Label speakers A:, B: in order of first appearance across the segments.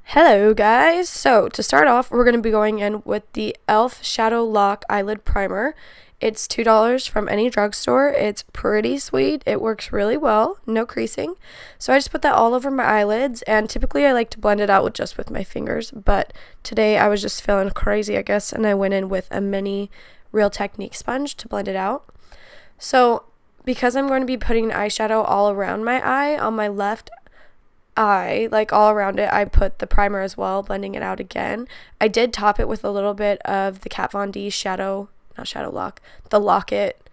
A: Hello guys! So to start off, we're going to be going in with the e.l.f. Shadow Lock Eyelid Primer. It's $2 from any drugstore. It's pretty sweet. It works really well. No creasing. So I just put that all over my eyelids, and typically I like to blend it out with my fingers, but today I was just feeling crazy, I guess, and I went in with a mini Real Technique sponge to blend it out. So because I'm going to be putting eyeshadow all around my eye, on my left eye, like all around it, I put the primer as well, blending it out again. I did top it with a little bit of the Kat Von D the Lock-It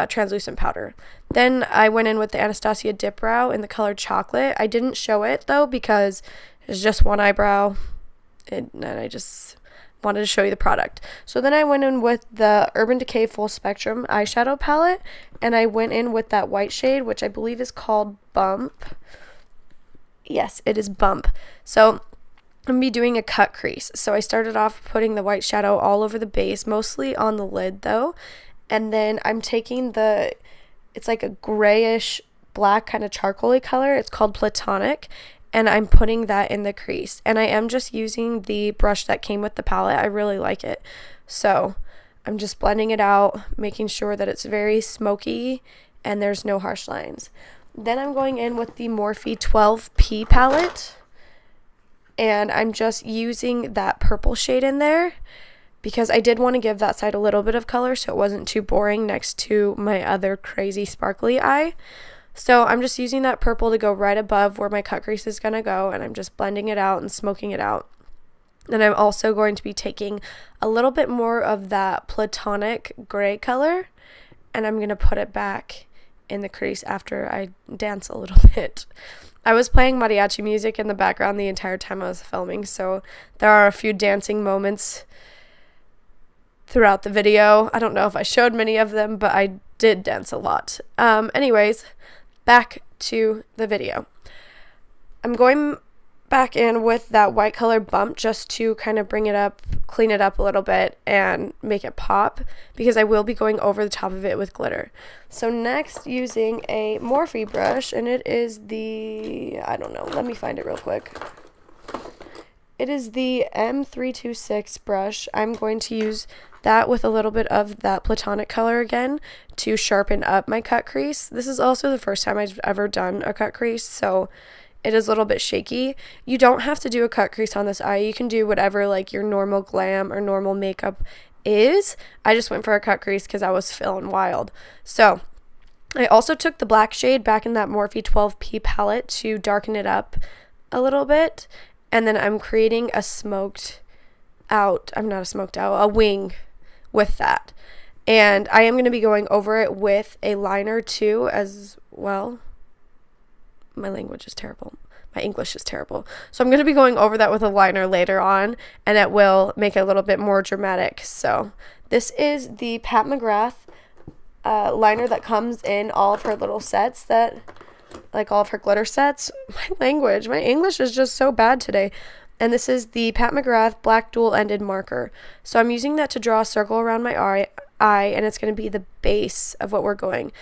A: translucent powder. Then I went in with the Anastasia Dip Brow in the color Chocolate. I didn't show it though because it's just one eyebrow, and I just wanted to show you the product. So then I went in with the Urban Decay Full Spectrum eyeshadow palette, and I went in with that white shade, which I believe is called Bump. Yes, it is Bump. So I'm going to be doing a cut crease. So I started off putting the white shadow all over the base, mostly on the lid though. And then I'm taking it's like a grayish black kind of charcoaly color. It's called Platonic. And I'm putting that in the crease. And I am just using the brush that came with the palette. I really like it. So I'm just blending it out, making sure that it's very smoky and there's no harsh lines. Then I'm going in with the Morphe 12P palette, and I'm just using that purple shade in there because I did want to give that side a little bit of color so it wasn't too boring next to my other crazy sparkly eye. So I'm just using that purple to go right above where my cut crease is going to go, and I'm just blending it out and smoking it out. Then I'm also going to be taking a little bit more of that Platonic gray color, and I'm going to put it back in the crease after I dance a little bit. I was playing mariachi music in the background the entire time I was filming, so there are a few dancing moments throughout the video. I don't know if I showed many of them, but I did dance a lot. Anyways, back to the video. I'm going back in with that white color Bump just to kind of bring it up, clean it up a little bit, and make it pop, because I will be going over the top of it with glitter. So next, using a Morphe brush, and it is let me find it real quick. It is the M326 brush. I'm going to use that with a little bit of that Platonic color again to sharpen up my cut crease. This is also the first time I've ever done a cut crease, so it is a little bit shaky. You don't have to do a cut crease on this eye. You can do whatever like your normal glam or normal makeup is. I just went for a cut crease because I was feeling wild. So I also took the black shade back in that Morphe 12P palette to darken it up a little bit. And then I'm creating a wing with that. And I am going to be going over it with a liner too as well. My language is terrible. My English is terrible. So I'm going to be going over that with a liner later on, and it will make it a little bit more dramatic. So this is the Pat McGrath liner that comes in all of her little sets, all of her glitter sets. My English is just so bad today. And this is the Pat McGrath Black Dual-Ended Marker. So I'm using that to draw a circle around my eye, and it's going to be the base of what we're going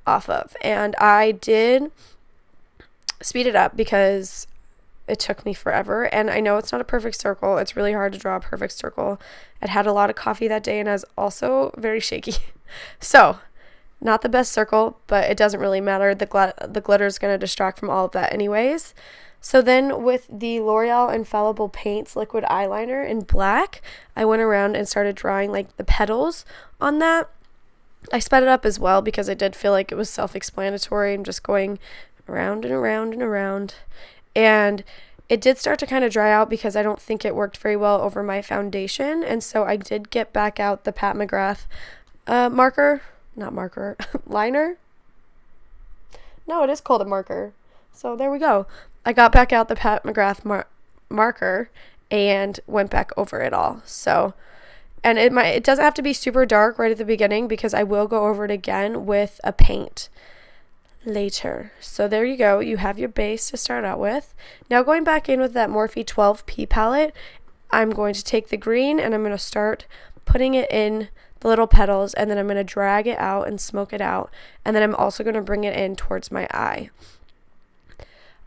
A: off of. And I did speed it up because it took me forever, and I know it's not a perfect circle. It's really hard to draw a perfect circle. I'd had a lot of coffee that day, and I was also very shaky. So not the best circle, but it doesn't really matter. The glitter is going to distract from all of that anyways. So then with the L'Oreal Infallible Paints liquid eyeliner in black, I went around and started drawing like the petals on that. I sped it up as well because I did feel like it was self-explanatory. I'm just going around and around and around, and it did start to kind of dry out because I don't think it worked very well over my foundation, and so I did get back out the Pat McGrath liner. No, it is called a marker. So there we go. I got back out the Pat McGrath marker and went back over it all. So, and it doesn't have to be super dark right at the beginning because I will go over it again with a paint later. So there you go. You have your base to start out with. Now going back in with that Morphe 12P palette, I'm going to take the green and I'm going to start putting it in the little petals, and then I'm going to drag it out and smoke it out, and then I'm also going to bring it in towards my eye.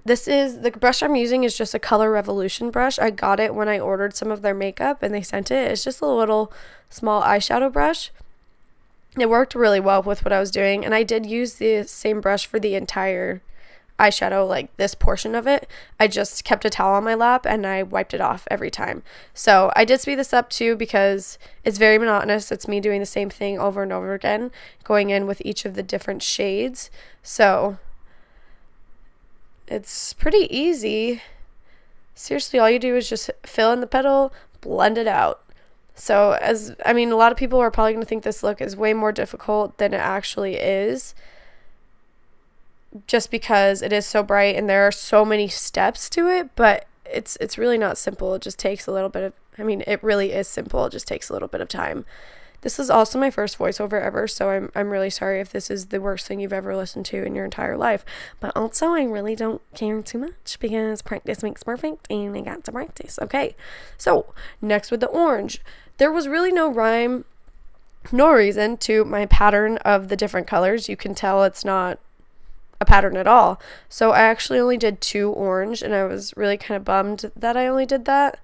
A: The brush I'm using is just a Color Revolution brush. I got it when I ordered some of their makeup and they sent it. It's just a little small eyeshadow brush. It worked really well with what I was doing, and I did use the same brush for the entire eyeshadow, like this portion of it. I just kept a towel on my lap and I wiped it off every time. So I did speed this up too because it's very monotonous. It's me doing the same thing over and over again, going in with each of the different shades. So it's pretty easy. Seriously, all you do is just fill in the petal, blend it out. So a lot of people are probably going to think this look is way more difficult than it actually is, just because it is so bright and there are so many steps to it, but it's really not simple. It just takes a little bit of, it really is simple. It just takes a little bit of time. This is also my first voiceover ever, so I'm really sorry if this is the worst thing you've ever listened to in your entire life. But also, I really don't care too much because practice makes perfect, and I got to practice. Okay, so next with the orange. There was really no rhyme, no reason to my pattern of the different colors. You can tell it's not a pattern at all. So I actually only did 2 orange, and I was really kind of bummed that I only did that.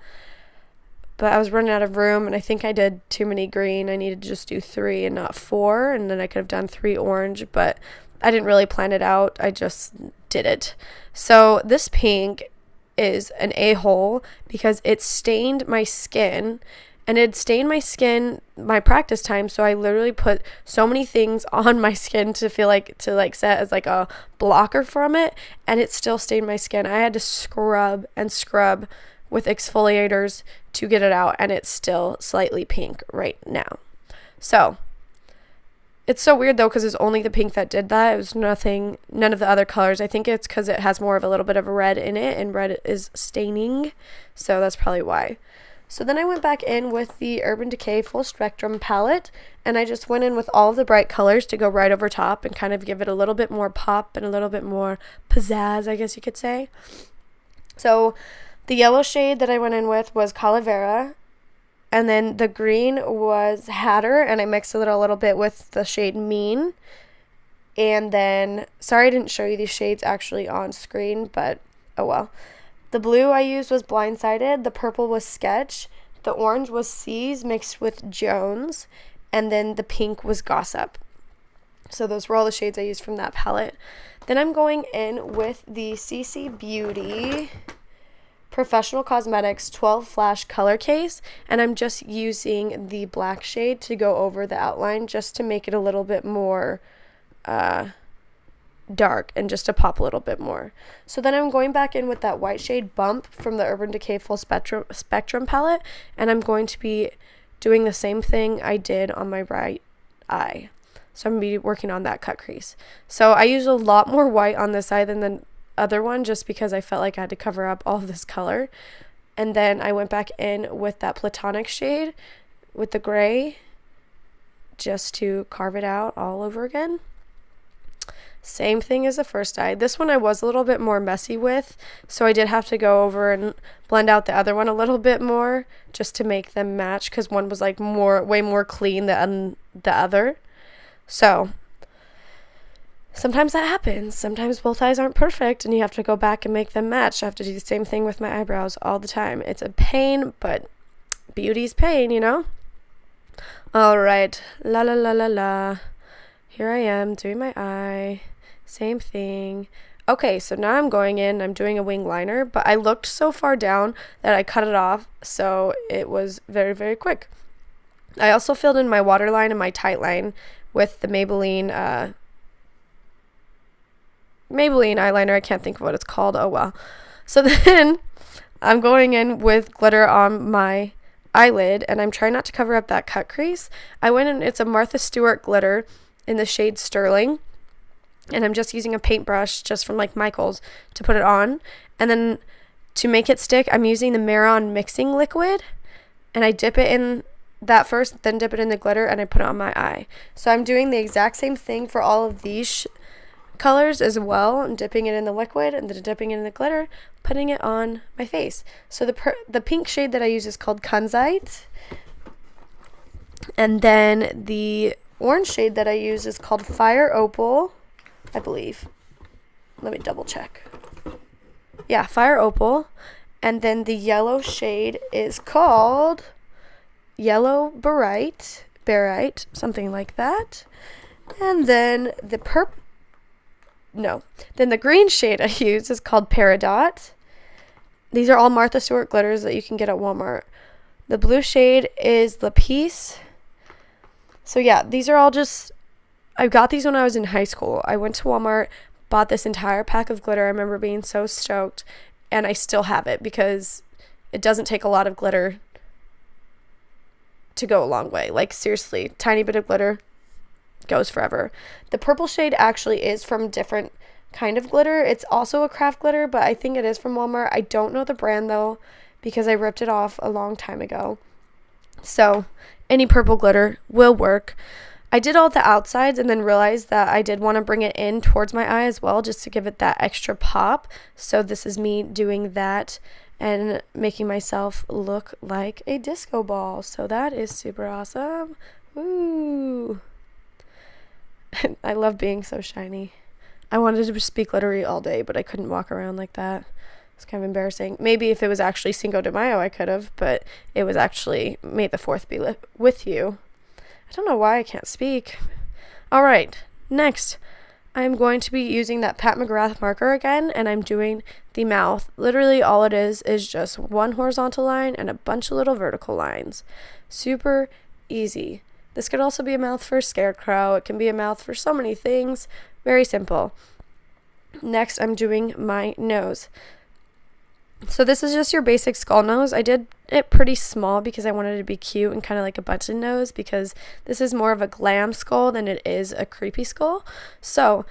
A: But I was running out of room, and I think I did too many green. I needed to just do 3 and not 4, and then I could have done 3 orange, but I didn't really plan it out. I just did it. So this pink is an a-hole because it stained my skin, and it stained my skin my practice time, so I literally put so many things on my skin to set as like a blocker from it, and it still stained my skin. I had to scrub and scrub with exfoliators to get it out, and it's still slightly pink right now. So it's so weird though, because it's only the pink that did that. It was none of the other colors. I think it's because it has more of a little bit of a red in it, and red is staining, so that's probably why. So then I went back in with the Urban Decay Full Spectrum palette, and I just went in with all of the bright colors to go right over top and kind of give it a little bit more pop and a little bit more pizzazz, I guess you could say. So the yellow shade that I went in with was Calavera, and then the green was Hatter, and I mixed it a little bit with the shade Mean. And then, sorry I didn't show you these shades actually on screen, but oh well. The blue I used was Blindsided, the purple was Sketch, the orange was Seas mixed with Jones, and then the pink was Gossip. So those were all the shades I used from that palette. Then I'm going in with the CCBeauty Professional Cosmetics 12 Flash Color Case, and I'm just using the black shade to go over the outline just to make it a little bit more dark and just to pop a little bit more. So then I'm going back in with that white shade Bump from the Urban Decay Full Spectrum palette, and I'm going to be doing the same thing I did on my right eye. So I'm going to be working on that cut crease. So I used a lot more white on this eye than the other one, just because I felt like I had to cover up all of this color. And then I went back in with that Platonic shade with the gray just to carve it out all over again. Same thing as the first eye. This one I was a little bit more messy with, so I did have to go over and blend out the other one a little bit more just to make them match, because one was like way more clean than the other. So sometimes that happens. Sometimes both eyes aren't perfect and you have to go back and make them match. I have to do the same thing with my eyebrows all the time. It's a pain, but beauty's pain, you know? All right. La la la la la. Here I am doing my eye. Same thing. Okay, so now I'm going in. I'm doing a wing liner, but I looked so far down that I cut it off, so it was very, very quick. I also filled in my waterline and my tight line with the Maybelline eyeliner. I can't think of what it's called. Oh well. So then I'm going in with glitter on my eyelid, and I'm trying not to cover up that cut crease. I went in, it's a Martha Stewart glitter in the shade Sterling, and I'm just using a paintbrush just from like Michael's to put it on. And then to make it stick, I'm using the Maron mixing liquid, and I dip it in that first, then dip it in the glitter, and I put it on my eye. So I'm doing the exact same thing for all of these colors as well. I'm dipping it in the liquid and then dipping it in the glitter, putting it on my face. So the pink shade that I use is called Kunzite, and then the orange shade that I use is called Fire Opal, I believe. Let me double check. Yeah, Fire Opal. And then the yellow shade is called Yellow Barite, something like that. And then the then the green shade I use is called Peridot. These are all Martha Stewart glitters that you can get at Walmart. The blue shade is La Peace. So yeah, these are all just, I got these when I was in high school. I went to Walmart, bought this entire pack of glitter. I remember being so stoked, and I still have it because it doesn't take a lot of glitter to go a long way. Like seriously, tiny bit of glitter goes forever. The purple shade actually is from different kind of glitter. It's also a craft glitter, but I think it is from Walmart. I don't know the brand though because I ripped it off a long time ago. So any purple glitter will work. I did all the outsides and then realized that I did want to bring it in towards my eye as well, just to give it that extra pop. So this is me doing that and making myself look like a disco ball. So that is super awesome. Woo! I love being so shiny. I wanted to just be glittery all day, but I couldn't walk around like that. It's kind of embarrassing. Maybe if it was actually Cinco de Mayo, I could have, but it was actually May the 4th be with you. I don't know why I can't speak. All right, next, I'm going to be using that Pat McGrath marker again, and I'm doing the mouth. Literally all it is just one horizontal line and a bunch of little vertical lines. Super easy. This could also be a mouth for a scarecrow. It can be a mouth for so many things. Very simple. Next, I'm doing my nose. So this is just your basic skull nose. I did it pretty small because I wanted it to be cute and kind of like a button nose, because this is more of a glam skull than it is a creepy skull. So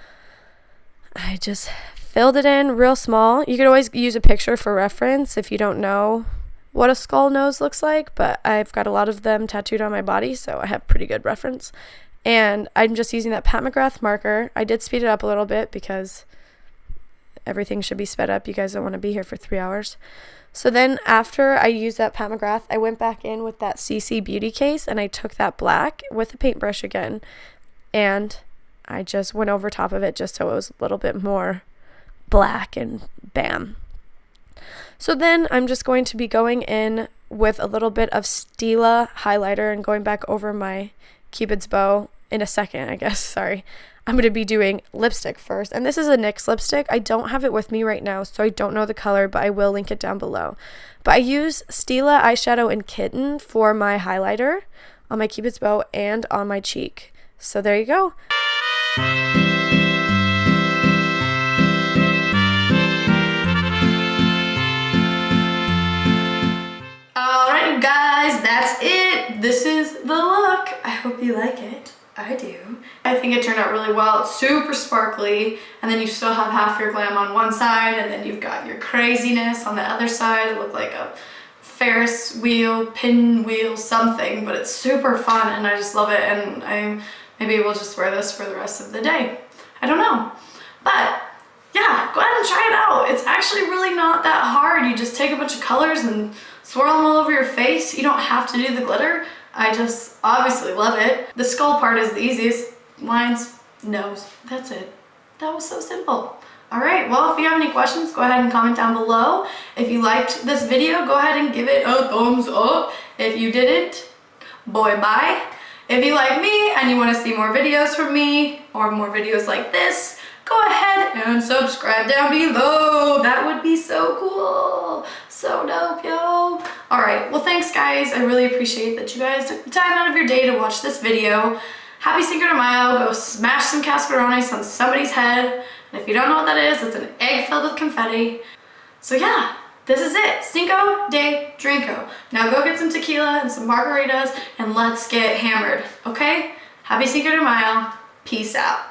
A: I just filled it in real small. You could always use a picture for reference if you don't know what a skull nose looks like, but I've got a lot of them tattooed on my body, so I have pretty good reference. And I'm just using that Pat McGrath marker. I did speed it up a little bit because everything should be sped up. You guys don't want to be here for 3 hours. So then after I used that Pat McGrath, I went back in with that CCBeauty case and I took that black with a paintbrush again, and I just went over top of it just so it was a little bit more black, and bam. So then I'm just going to be going in with a little bit of Stila highlighter and going back over my Cupid's bow in a second, I guess. Sorry. I'm going to be doing lipstick first. And this is a NYX lipstick. I don't have it with me right now, so I don't know the color, but I will link it down below. But I use Stila eyeshadow in Kitten for my highlighter on my Cupid's bow and on my cheek. So there you go. Alright guys, that's it. This is the look. I hope you like it. I do. I think it turned out really well. It's super sparkly, and then you still have half your glam on one side, and then you've got your craziness on the other side. It looked like a Ferris wheel, pinwheel, something, but it's super fun, and I just love it, and maybe we'll just wear this for the rest of the day. I don't know. But yeah, go ahead and try it out. It's actually really not that hard. You just take a bunch of colors and swirl them all over your face. You don't have to do the glitter. I just obviously love it. The skull part is the easiest. Lines, nose, that's it. That was so simple. All right, well, if you have any questions, go ahead and comment down below. If you liked this video, go ahead and give it a thumbs up. If you didn't, boy, bye. If you like me and you want to see more videos from me or more videos like this, go ahead and subscribe down below. That would be so cool. So dope, yo. All right, well, thanks, guys. I really appreciate that you guys took the time out of your day to watch this video. Happy Cinco de Mayo. Go smash some cascarones on somebody's head. And if you don't know what that is, it's an egg filled with confetti. So yeah, this is it. Cinco de Drinko. Now go get some tequila and some margaritas and let's get hammered, okay? Happy Cinco de Mayo. Peace out.